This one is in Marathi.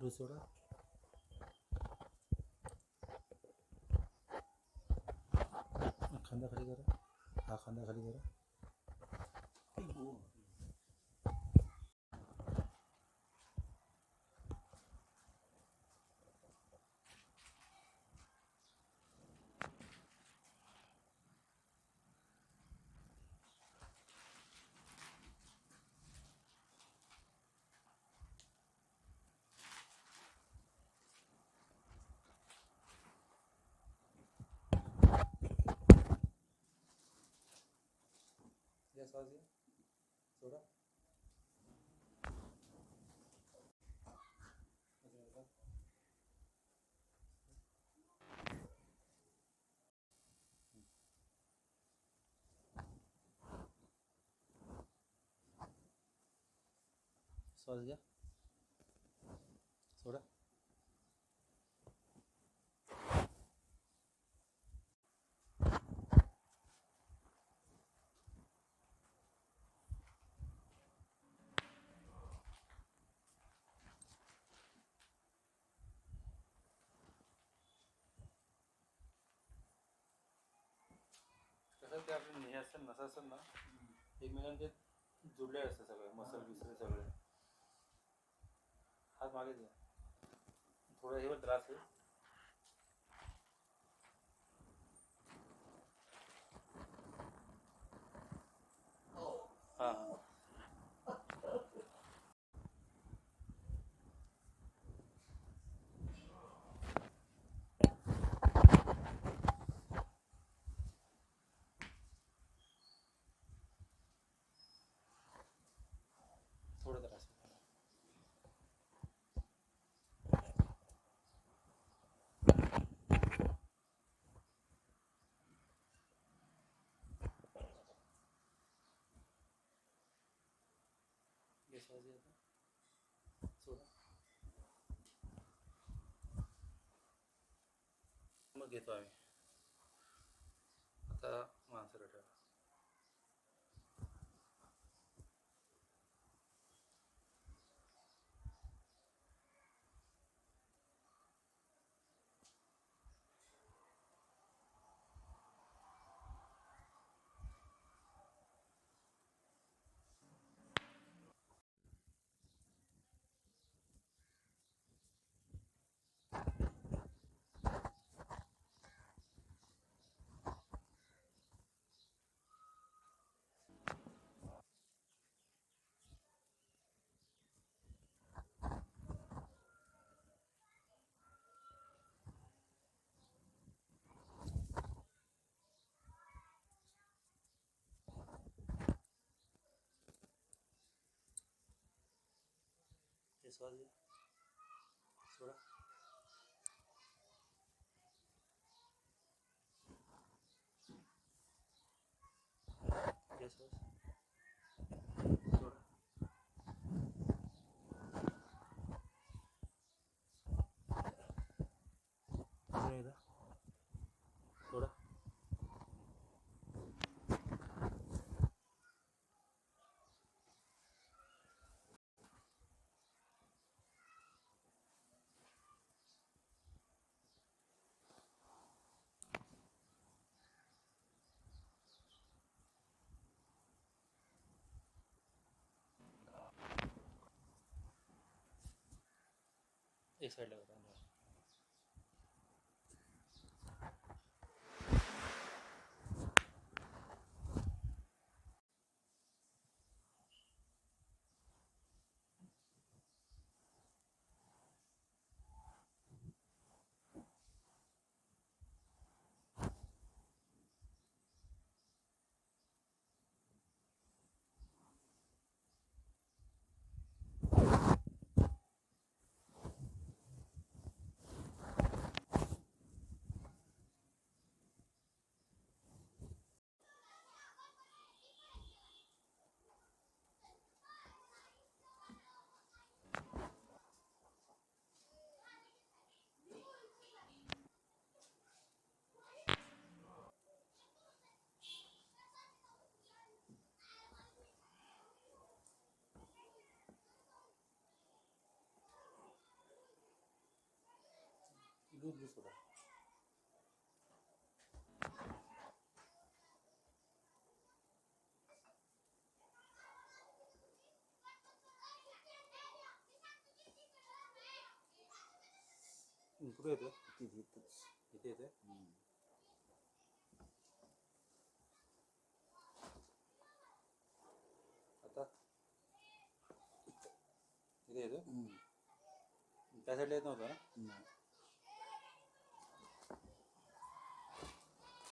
डोस सोडा. खांदा खाली करा. हा खांदा खाली करा. या श्वास घ्या. सोडा. श्वास घ्या. सोडा. कसं ते आपले हे असतात नसा असतात ना एकमेकांचे जुळले असतात सगळे मसल बिसल सगळे. हात मागे द्या. थोडं हे त्रास आहे. हां हां. थोडं त्रास आहे. ये श्वास घ्या आता. सोडा. मग घेतो आम्ही. आता माणसाला ठेवा. ये श्वास घ्या. सोडा. ये श्वास. सोडा. अजून एकदा. सोडा. एक साईडला करा. दूध सोडा. कुठे येतं इथे येते. आता इथे येतं. त्या साईडला येत नव्हतं ना.